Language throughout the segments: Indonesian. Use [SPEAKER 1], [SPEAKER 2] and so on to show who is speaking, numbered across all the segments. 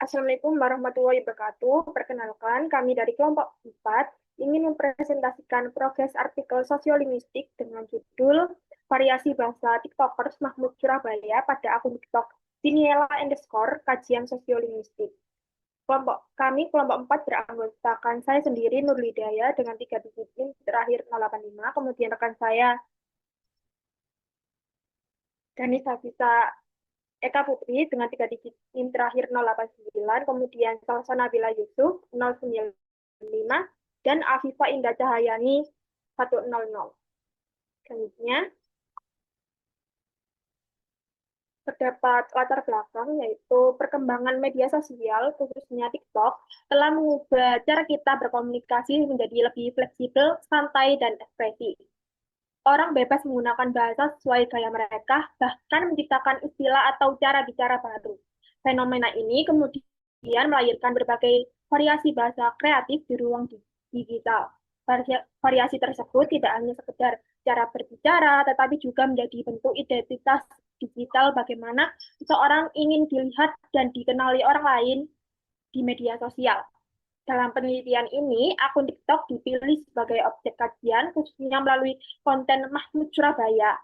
[SPEAKER 1] Assalamualaikum warahmatullahi wabarakatuh. Perkenalkan, kami dari kelompok 4 ingin mempresentasikan progres artikel sosiolinguistik dengan judul Variasi Bahasa TikTokers Mahmud Surabaya pada akun TikTok Diniela_ kajian sosiolinguistik. Kelompok 4 beranggotakan saya sendiri Nur Lidaya dengan 3 digit NIM terakhir 085, kemudian rekan saya Dani Savisa Eka Putri dengan 3 digit NIM terakhir 089, kemudian Salsa Nabila Yusuf 095, dan Afifa Indah Cahayani 100. Selanjutnya, terdapat latar belakang yaitu perkembangan media sosial, khususnya TikTok, telah mengubah cara kita berkomunikasi menjadi lebih fleksibel, santai, dan ekspresif. Orang bebas menggunakan bahasa sesuai gaya mereka, bahkan menciptakan istilah atau cara bicara baru. Fenomena ini kemudian melahirkan berbagai variasi bahasa kreatif di ruang digital. Variasi tersebut tidak hanya sekedar cara berbicara, tetapi juga menjadi bentuk identitas digital bagaimana seseorang ingin dilihat dan dikenali orang lain di media sosial. Dalam penelitian ini, akun TikTok dipilih sebagai objek kajian, khususnya melalui konten Mahmud Surabaya.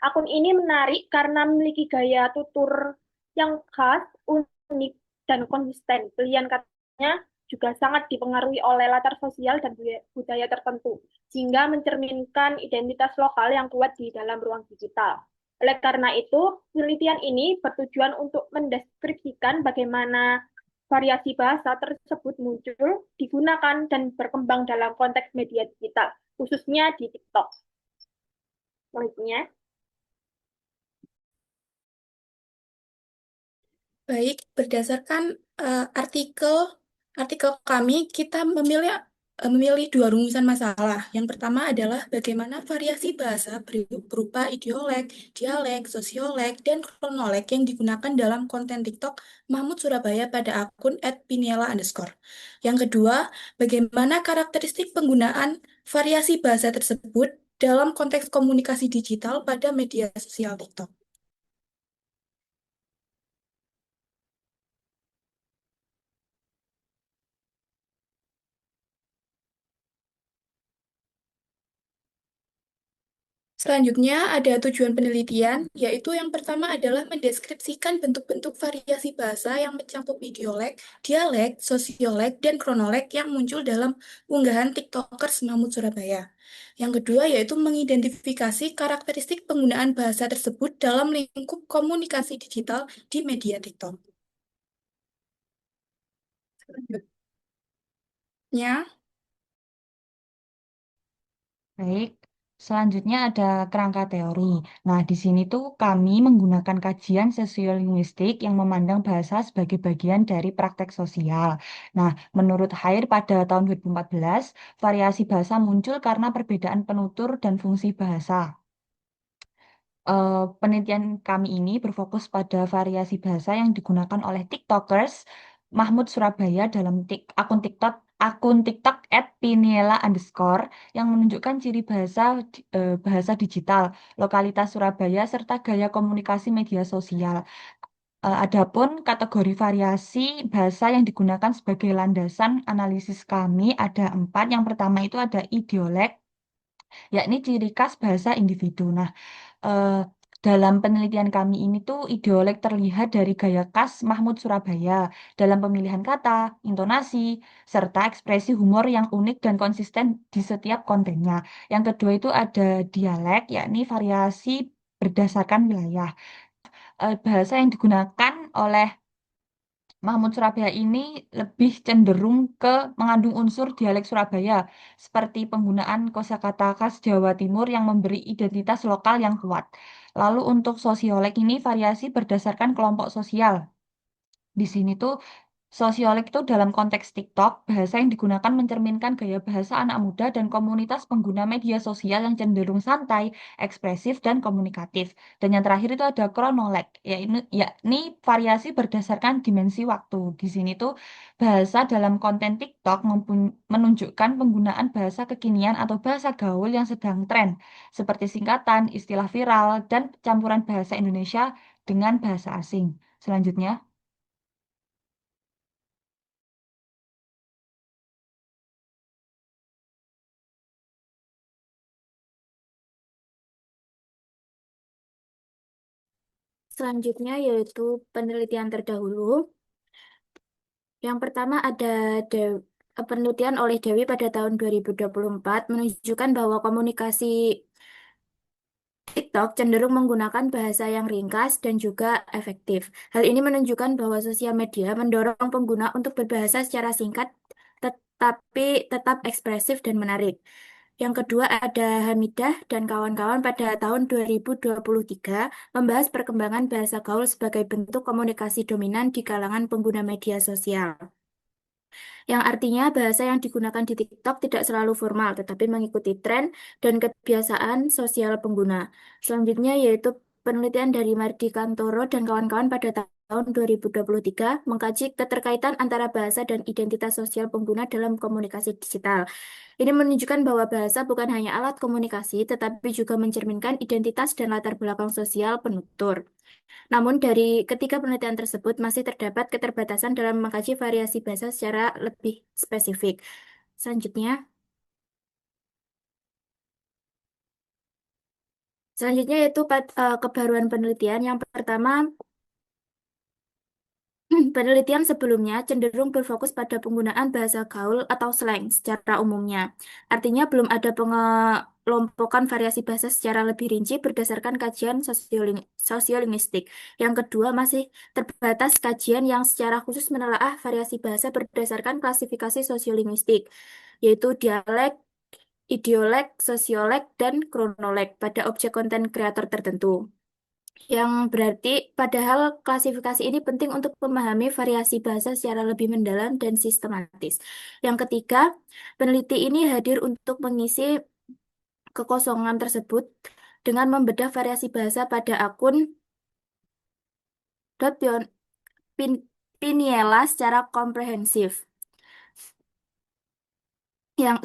[SPEAKER 1] Akun ini menarik karena memiliki gaya tutur yang khas, unik, dan konsisten. Pilihan katanya juga sangat dipengaruhi oleh latar sosial dan budaya tertentu, sehingga mencerminkan identitas lokal yang kuat di dalam ruang digital. Oleh karena itu, penelitian ini bertujuan untuk mendeskripsikan bagaimana variasi bahasa tersebut muncul, digunakan, dan berkembang dalam konteks media digital, khususnya di TikTok. Selanjutnya,
[SPEAKER 2] Baik, berdasarkan artikel kami, kita memilih dua rumusan masalah. Yang pertama adalah bagaimana variasi bahasa berupa idiolek, dialek, sosiolek, dan kronolog yang digunakan dalam konten TikTok Mahmud Surabaya pada akun @piniela_. Yang kedua, bagaimana karakteristik penggunaan variasi bahasa tersebut dalam konteks komunikasi digital pada media sosial TikTok. Selanjutnya, ada tujuan penelitian, yaitu yang pertama adalah mendeskripsikan bentuk-bentuk variasi bahasa yang mencakup idiolek, dialek, sosiolek, dan kronolog yang muncul dalam unggahan TikTokers Mahmud Surabaya. Yang kedua, yaitu mengidentifikasi karakteristik penggunaan bahasa tersebut dalam lingkup komunikasi digital di media TikTok. Selanjutnya,
[SPEAKER 3] Baik, selanjutnya ada kerangka teori. Nah, di sini tuh kami menggunakan kajian sosiolinguistik yang memandang bahasa sebagai bagian dari praktek sosial. Nah, menurut Hair pada tahun 2014, variasi bahasa muncul karena perbedaan penutur dan fungsi bahasa. Penelitian kami ini berfokus pada variasi bahasa yang digunakan oleh TikTokers Mahmud Surabaya dalam akun TikTok @piniela_ yang menunjukkan ciri bahasa digital, lokalitas Surabaya serta gaya komunikasi media sosial. Adapun kategori variasi bahasa yang digunakan sebagai landasan analisis kami ada 4. Yang pertama itu ada idiolek, yakni ciri khas bahasa individu. Nah, eh, dalam penelitian kami ini tuh idiolek terlihat dari gaya khas Mahmud Surabaya dalam pemilihan kata, intonasi, serta ekspresi humor yang unik dan konsisten di setiap kontennya. Yang kedua itu ada dialek, yakni variasi berdasarkan wilayah. Bahasa yang digunakan oleh Mahmud Surabaya ini lebih cenderung ke mengandung unsur dialek Surabaya, seperti penggunaan kosakata khas Jawa Timur yang memberi identitas lokal yang kuat. Lalu untuk sosiolek ini variasi berdasarkan kelompok sosial. Di sini tuh sosiolek itu dalam konteks TikTok, bahasa yang digunakan mencerminkan gaya bahasa anak muda dan komunitas pengguna media sosial yang cenderung santai, ekspresif, dan komunikatif. Dan yang terakhir itu ada kronolog, yakni variasi berdasarkan dimensi waktu. Di sini tuh bahasa dalam konten TikTok menunjukkan penggunaan bahasa kekinian atau bahasa gaul yang sedang tren, seperti singkatan, istilah viral, dan campuran bahasa Indonesia dengan bahasa asing. Selanjutnya.
[SPEAKER 2] Selanjutnya yaitu penelitian terdahulu. Yang pertama ada penelitian oleh Dewi pada tahun 2024 menunjukkan bahwa komunikasi TikTok cenderung menggunakan bahasa yang ringkas dan juga efektif. Hal ini menunjukkan bahwa sosial media mendorong pengguna untuk berbahasa secara singkat, tetapi tetap ekspresif dan menarik. Yang kedua ada Hamidah dan kawan-kawan pada tahun 2023 membahas perkembangan bahasa gaul sebagai bentuk komunikasi dominan di kalangan pengguna media sosial. Yang artinya bahasa yang digunakan di TikTok tidak selalu formal, tetapi mengikuti tren dan kebiasaan sosial pengguna. Selanjutnya yaitu penelitian dari Mardi Kantoro dan kawan-kawan pada tahun 2023 mengkaji keterkaitan antara bahasa dan identitas sosial pengguna dalam komunikasi digital. Ini menunjukkan bahwa bahasa bukan hanya alat komunikasi, tetapi juga mencerminkan identitas dan latar belakang sosial penutur. Namun dari ketiga penelitian tersebut masih terdapat keterbatasan dalam mengkaji variasi bahasa secara lebih spesifik. Selanjutnya yaitu kebaruan penelitian. Yang pertama, penelitian sebelumnya cenderung berfokus pada penggunaan bahasa gaul atau slang secara umumnya. Artinya belum ada pengelompokan variasi bahasa secara lebih rinci berdasarkan kajian sosiolinguistik. Yang kedua, masih terbatas kajian yang secara khusus menelaah variasi bahasa berdasarkan klasifikasi sosiolinguistik, yaitu dialek, idiolek, sosiolek, dan kronolog pada objek konten kreator tertentu. Yang berarti, padahal klasifikasi ini penting untuk memahami variasi bahasa secara lebih mendalam dan sistematis. Yang ketiga, peneliti ini hadir untuk mengisi kekosongan tersebut dengan membedah variasi bahasa pada akun Piniela secara komprehensif.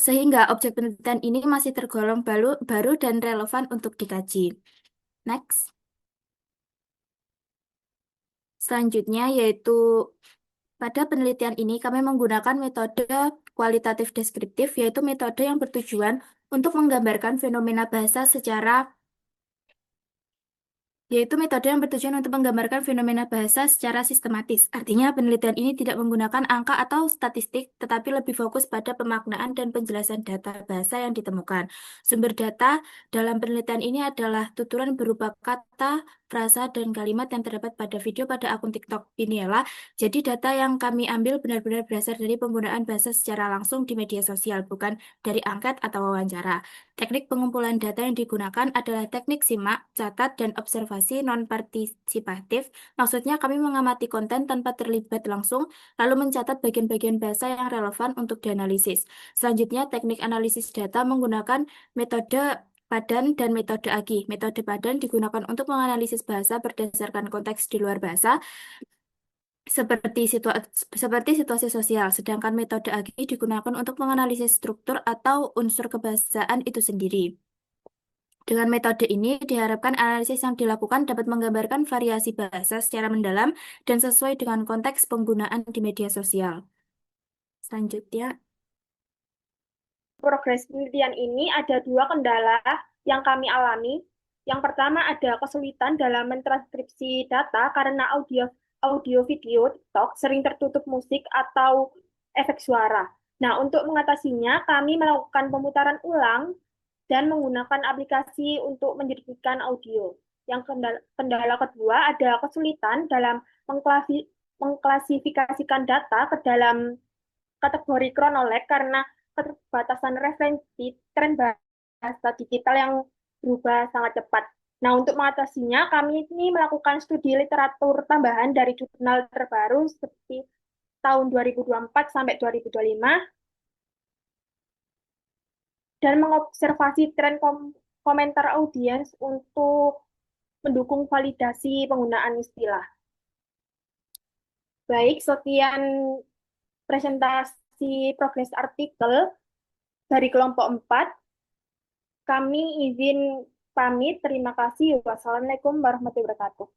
[SPEAKER 2] Sehingga objek penelitian ini masih tergolong baru dan relevan untuk dikaji. Next. Selanjutnya yaitu pada penelitian ini kami menggunakan metode kualitatif deskriptif, yaitu metode yang bertujuan untuk menggambarkan fenomena bahasa secara sistematis. Artinya, penelitian ini tidak menggunakan angka atau statistik, tetapi lebih fokus pada pemaknaan dan penjelasan data bahasa yang ditemukan. Sumber data dalam penelitian ini adalah tuturan berupa kata, frasa, dan kalimat yang terdapat pada video pada akun TikTok Piniela. Jadi, data yang kami ambil benar-benar berasal dari penggunaan bahasa secara langsung di media sosial, bukan dari angket atau wawancara. Teknik pengumpulan data yang digunakan adalah teknik simak, catat, dan observasi non-partisipatif. Maksudnya kami mengamati konten tanpa terlibat langsung, lalu mencatat bagian-bagian bahasa yang relevan untuk dianalisis. Selanjutnya, teknik analisis data menggunakan metode Padan dan metode AGI. Metode Padan digunakan untuk menganalisis bahasa berdasarkan konteks di luar bahasa, seperti situasi sosial, sedangkan metode AGI digunakan untuk menganalisis struktur atau unsur kebahasaan itu sendiri. Dengan metode ini, diharapkan analisis yang dilakukan dapat menggambarkan variasi bahasa secara mendalam dan sesuai dengan konteks penggunaan di media sosial. Selanjutnya,
[SPEAKER 1] Progres penelitian ini ada dua kendala yang kami alami. Yang pertama ada kesulitan dalam mentranskripsi data karena audio video TikTok sering tertutup musik atau efek suara. Nah, untuk mengatasinya, kami melakukan pemutaran ulang dan menggunakan aplikasi untuk menjadikan audio. Yang kendala kedua ada kesulitan dalam mengklasifikasikan data ke dalam kategori kronolog karena keterbatasan referensi tren bahasa digital yang berubah sangat cepat. Nah, untuk mengatasinya, kami ini melakukan studi literatur tambahan dari jurnal terbaru seperti tahun 2024 sampai 2025 dan mengobservasi tren komentar audiens untuk mendukung validasi penggunaan istilah. Baik, sekian presentasi progres artikel dari kelompok 4. Kami izin pamit. Terima kasih. Wassalamualaikum warahmatullahi wabarakatuh.